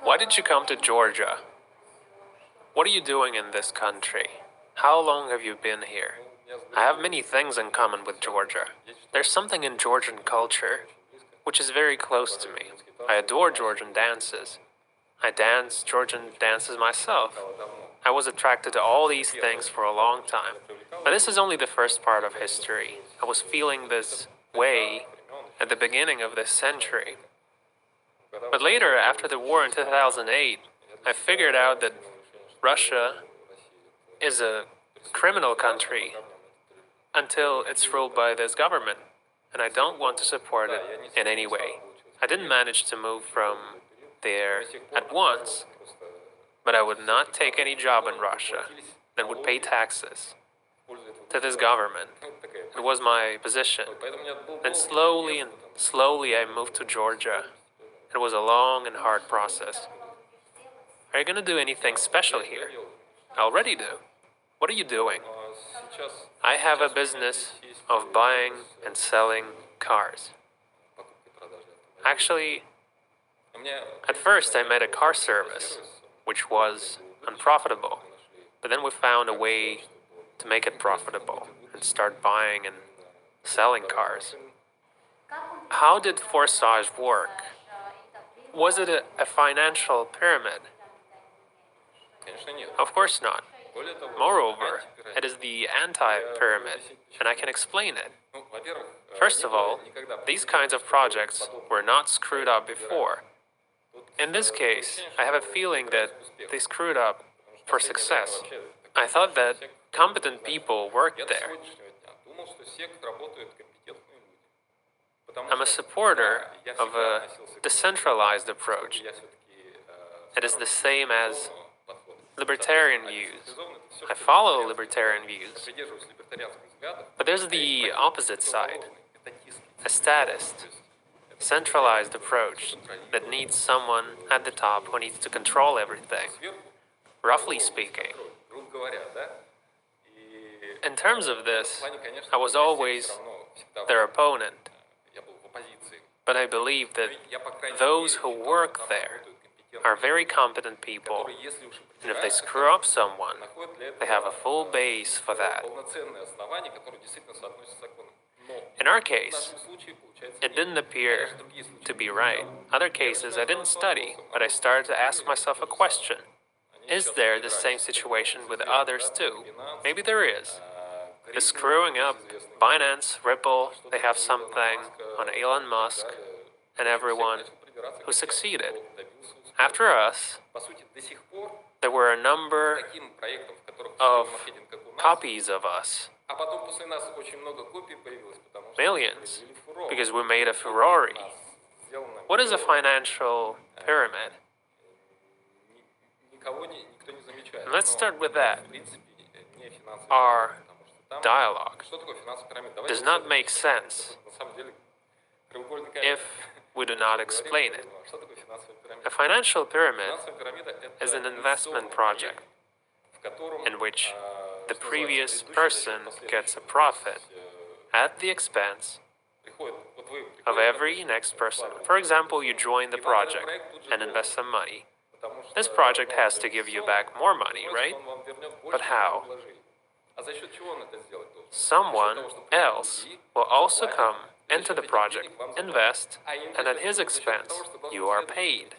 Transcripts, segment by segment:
Why did you come to Georgia? What are you doing in this country? How long have you been here? I have many things in common with Georgia. There's something in Georgian culture which is very close to me. I adore Georgian dances. I dance Georgian dances myself. I was attracted to all these things for a long time. But this is only the first part of history. I was feeling this way at the beginning of this century. But later, after the war in 2008, I figured out that Russia is a criminal country until it's ruled by this government, and I don't want to support it in any way. I didn't manage to move from there at once, but I would not take any job in Russia that would pay taxes to this government. It was my position. And slowly I moved to Georgia. It was a long and hard process. Are you gonna do anything special here? I already do. What are you doing? I have a business of buying and selling cars. Actually, at first I made a car service, which was unprofitable. But then we found a way to make it profitable and start buying and selling cars. How did Forsage work? Was it a financial pyramid? Of course not. Moreover, it is the anti-pyramid, and I can explain it. First of all, these kinds of projects were not screwed up before. In this case, I have a feeling that they screwed up for success. I thought that competent people worked there. I'm a supporter of a decentralized approach. It is the same as libertarian views. I follow libertarian views. But there's the opposite side, a statist, centralized approach that needs someone at the top who needs to control everything, roughly speaking. In terms of this, I was always their opponent. But I believe that those who work there are very competent people, and if they screw up someone, they have a full base for that. In our case, it didn't appear to be right. Other cases, I didn't study, but I started to ask myself a question. Is there the same situation with others too? Maybe there is. The screwing up, Binance, Ripple, they have something on Elon Musk and everyone who succeeded. After us, there were a number of copies of us. Millions, because we made a Ferrari. What is a financial pyramid? Let's start with that. Our dialogue does not make sense if we do not explain it. A financial pyramid is an investment project in which the previous person gets a profit at the expense of every next person. For example, you join the project and invest some money. This project has to give you back more money, right? But how? Someone else will also come into the project, invest, and at his expense, you are paid.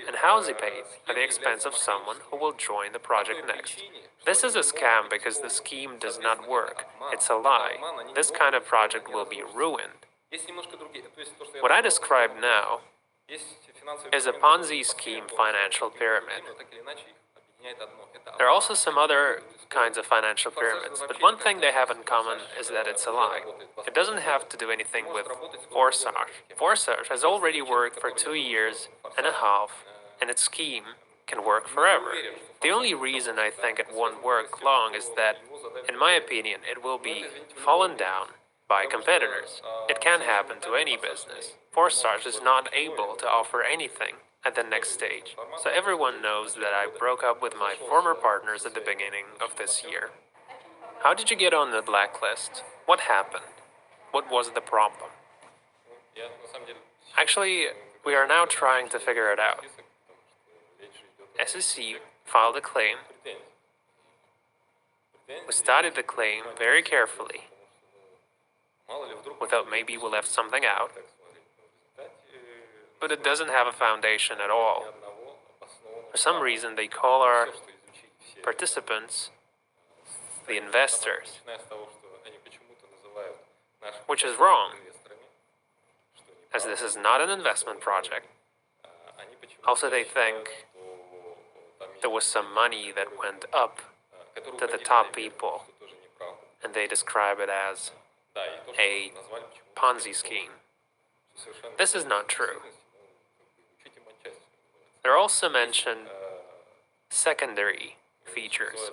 And how is he paid? At the expense of someone who will join the project next. This is a scam because the scheme does not work. It's a lie. This kind of project will be ruined. What I describe now is a Ponzi scheme financial pyramid. There are also some other kinds of financial pyramids, but one thing they have in common is that it's a lie. It doesn't have to do anything with Forsage. Forsage has already worked for 2 years and a half, and its scheme can work forever. The only reason I think it won't work long is that, in my opinion, it will be fallen down by competitors. It can happen to any business. Forsage is not able to offer anything at the next stage, so everyone knows that I broke up with my former partners at the beginning of this year. How did you get on the blacklist? What happened? What was the problem? Actually, we are now trying to figure it out. SEC filed a claim. We studied the claim very carefully. We thought maybe we left something out, but it doesn't have a foundation at all. For some reason, they call our participants the investors, which is wrong, as this is not an investment project. Also, they think there was some money that went up to the top people, and they describe it as a Ponzi scheme. This is not true. There are also mentioned secondary features.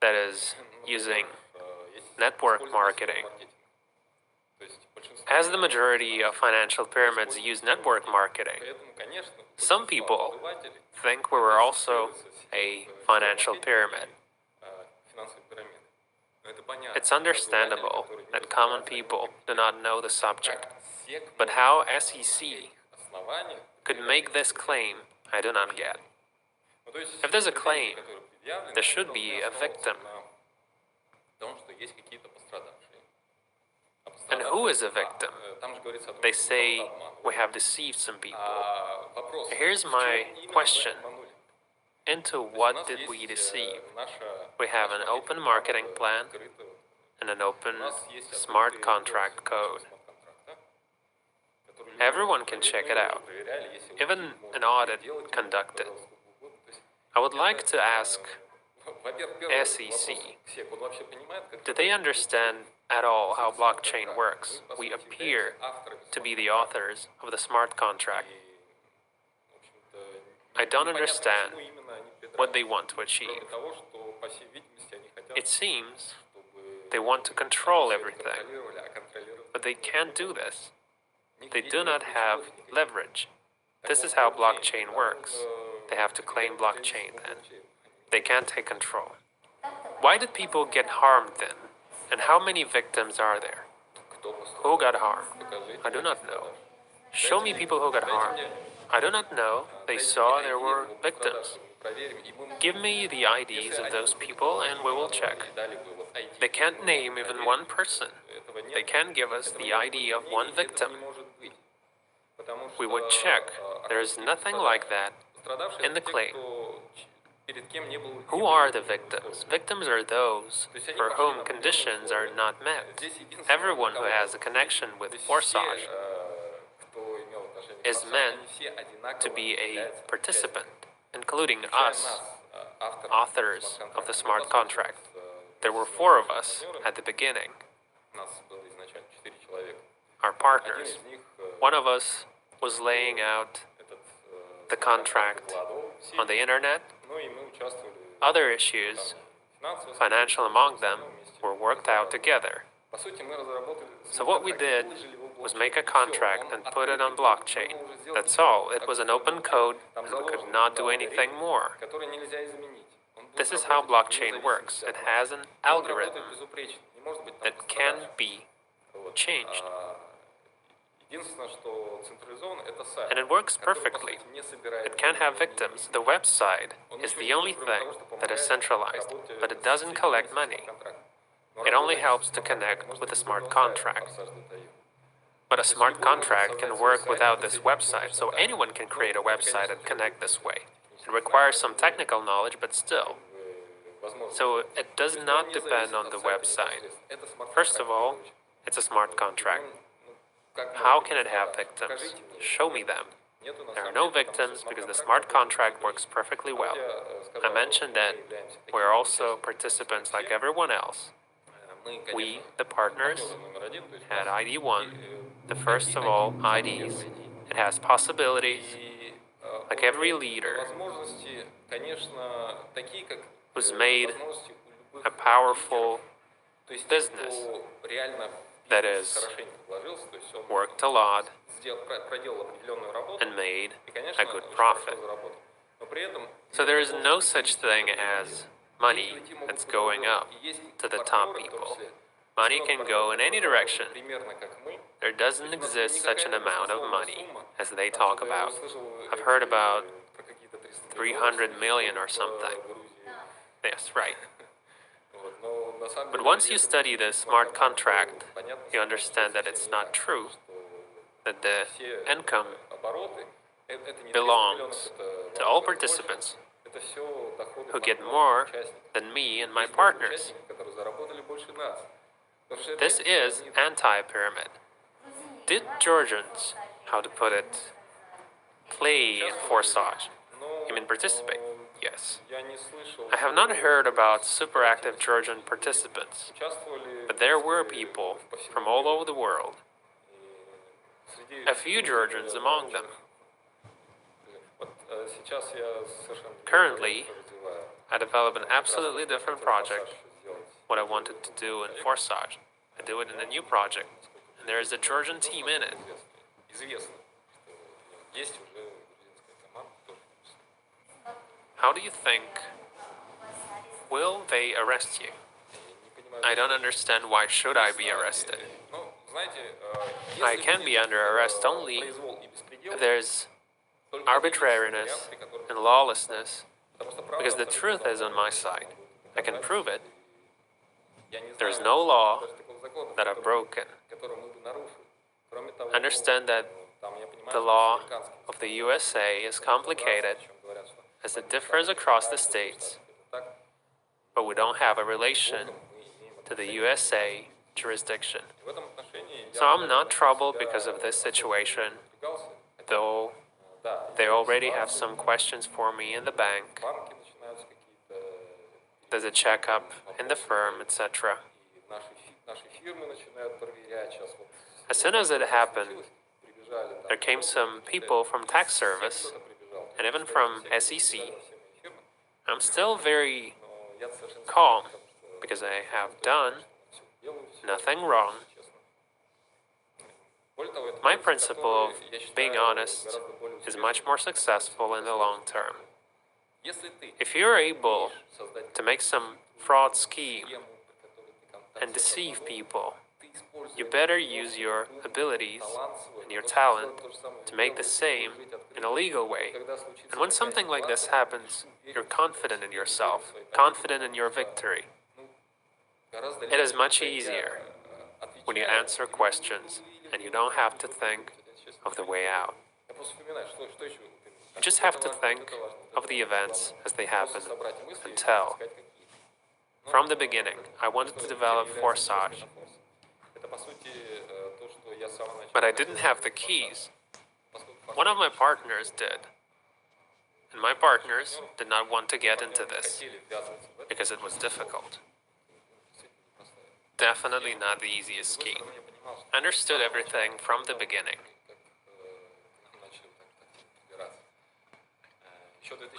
That is, using network marketing. As the majority of financial pyramids use network marketing, some people think we were also a financial pyramid. It's understandable that common people do not know the subject, but how SEC could make this claim, I do not get. If there's a claim, there should be a victim. And who is a victim? They say we have deceived some people. Here's my question. Into what did we deceive? We have an open marketing plan and an open smart contract code. Everyone can check it out, even an audit conducted. I would like to ask SEC, do they understand at all how blockchain works? We appear to be the authors of the smart contract. I don't understand what they want to achieve. It seems they want to control everything, but they can't do this. They do not have leverage. This is how blockchain works. They have to claim blockchain then. They can't take control. Why did people get harmed then? And how many victims are there? Who got harmed? I do not know. Show me people who got harmed. I do not know. They saw there were victims. Give me the IDs of those people and we will check. They can't name even one person. They can't give us the ID of one victim. We would check. There is nothing like that in the claim. Who are the victims? Victims are those for whom conditions are not met. Everyone who has a connection with Forsage is meant to be a participant, including us, authors of the smart contract. There were 4 of us at the beginning, our partners. One of us was laying out the contract on the internet. Other issues, financial among them, were worked out together. So what we did was make a contract and put it on blockchain. That's all. It was an open code, and we could not do anything more. This is how blockchain works. It has an algorithm that can be changed. And it works perfectly. It can have victims. The website is the only thing that is centralized, but it doesn't collect money. It only helps to connect with the smart contract. But a smart contract can work without this website, so anyone can create a website and connect this way. It requires some technical knowledge, but still. So it does not depend on the website. First of all, it's a smart contract. How can it have victims? Show me them. There are no victims because the smart contract works perfectly well. I mentioned that we're also participants like everyone else. We, the partners, had ID 1, the first of all IDs. It has possibilities, like every leader who's made a powerful business, that is, worked a lot and made a good profit. So there is no such thing as money that's going up to the top people. Money can go in any direction, There doesn't exist such an amount of money as they talk about. I've heard about 300 million or something. Yes, right. But once you study the smart contract, you understand that it's not true, that the income belongs to all participants who get more than me and my partners. This is anti-pyramid. Did Georgians, how to put it, play in Forsage? You mean participate? Yes. I have not heard about super active Georgian participants, but there were people from all over the world. A few Georgians among them. Currently, I develop an absolutely different project, what I wanted to do in Forsage. I do it in a new project, and there is a Georgian team in it. How do you think? Will they arrest you? I don't understand why should I be arrested. I can be under arrest only if there's arbitrariness and lawlessness, because the truth is on my side. I can prove it. There's no law that I've broken. Understand that the law of the USA is complicated as it differs across the states, but we don't have a relation to the USA jurisdiction. So I'm not troubled because of this situation, though they already have some questions for me in the bank. There's a checkup in the firm, etc. As soon as it happened, there came some people from tax service and even from SEC. I'm still very calm because I have done nothing wrong. My principle of being honest is much more successful in the long term. If you're able to make some fraud scheme and deceive people, you better use your abilities and your talent to make the same in a legal way. And when something like this happens, you're confident in yourself, confident in your victory. It is much easier when you answer questions and you don't have to think of the way out. You just have to think of the events as they happen and tell. From the beginning, I wanted to develop Forsage, but I didn't have the keys. One of my partners did, and my partners did not want to get into this because it was difficult. Definitely not the easiest scheme. I understood everything from the beginning.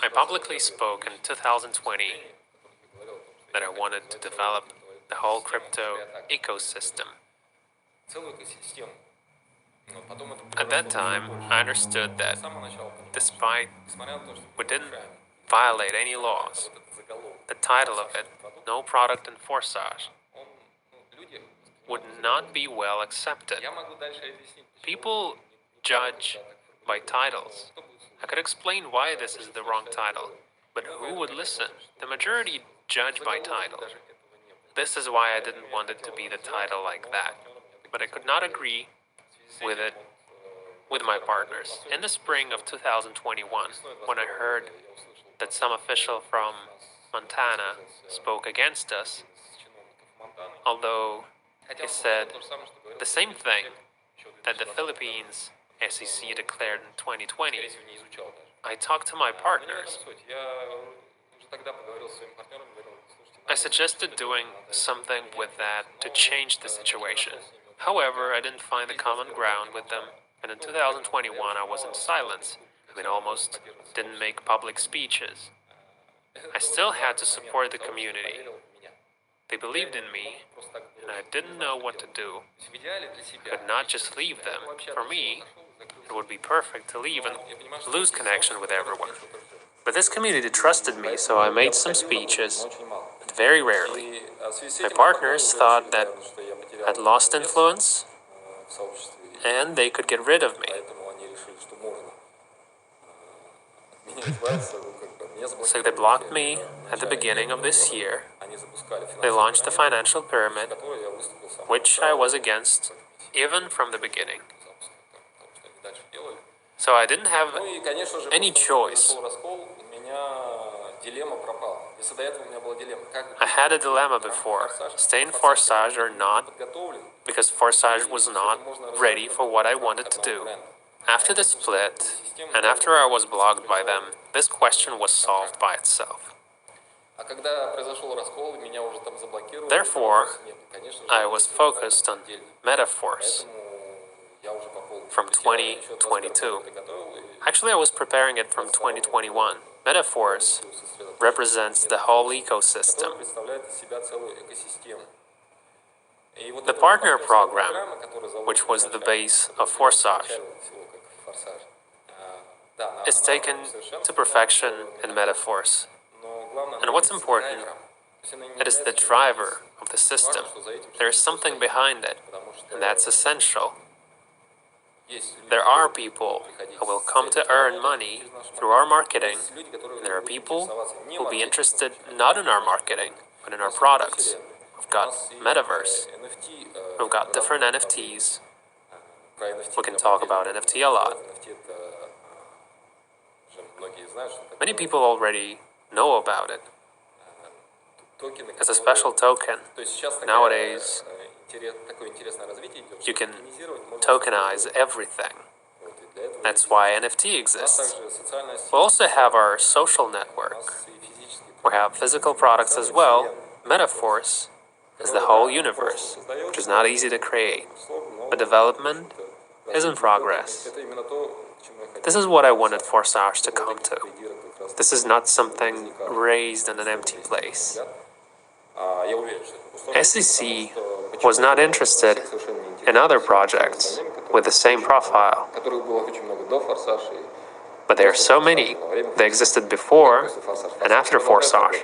I publicly spoke in 2020 that I wanted to develop the whole crypto ecosystem. At that time, I understood that despite we didn't violate any laws, the title of it, No Product in Forsage, would not be well accepted. People judge by titles. I could explain why this is the wrong title, but who would listen? The majority judge by title. This is why I didn't want it to be the title like that, but I could not agree with it with my partners. In the spring of 2021, when I heard that some official from Montana spoke against us, although he said the same thing that the Philippines SEC declared in 2020, I talked to my partners. I suggested doing something with that to change the situation. However, I didn't find the common ground with them, and in 2021 I was in silence. Almost didn't make public speeches. I still had to support the community. They believed in me, and I didn't know what to do. I could not just leave them. For me, it would be perfect to leave and lose connection with everyone. But this community trusted me, so I made some speeches, but very rarely. My partners thought that I'd lost influence, and they could get rid of me. So they blocked me at the beginning of this year. They launched the financial pyramid, which I was against even from the beginning. So I didn't have any choice. I had a dilemma before, stay in Forsage or not, because Forsage was not ready for what I wanted to do. After the split, and after I was blocked by them, this question was solved by itself. Therefore, I was focused on metaphors from 2022. Actually, I was preparing it from 2021. Metaphors represents the whole ecosystem. The partner program, which was the base of Forsage, is taken to perfection in metaphors. And what's important, it is the driver of the system. There is something behind it, and that's essential. There are people who will come to earn money through our marketing, and there are people who will be interested not in our marketing, but in our products. We've got Metaverse, we've got different NFTs. We can talk about NFT a lot. Many people already know about it. It's a special token. Nowadays, you can tokenize everything. That's why NFT exists. We also have our social network. We have physical products as well. Metaphors is the whole universe, which is not easy to create. But development is in progress. This is what I wanted Forsage to come to. This is not something raised in an empty place. SEC was not interested in other projects with the same profile. But there are so many. They existed before and after Forsage.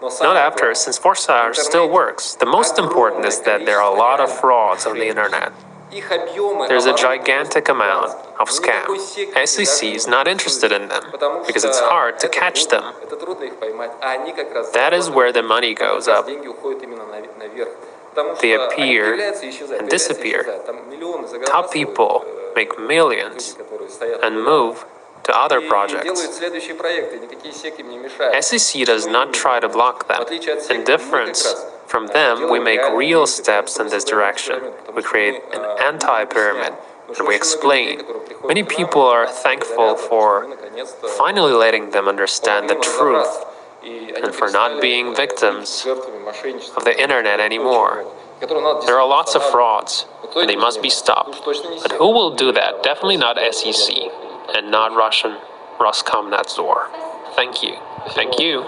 Not after, since Forsage still works. The most important is that there are a lot of frauds on the internet. There's a gigantic amount of scam. SEC is not interested in them because it's hard to catch them. That is where the money goes up. They appear and disappear. Top people make millions and move to other projects. SEC does not try to block them. In difference from them, we make real steps in this direction. We create an anti-pyramid, and we explain. Many people are thankful for finally letting them understand the truth and for not being victims of the internet anymore. There are lots of frauds, and they must be stopped. But who will do that? Definitely not SEC, and not Russian Roskomnadzor. Thank you. Thank you.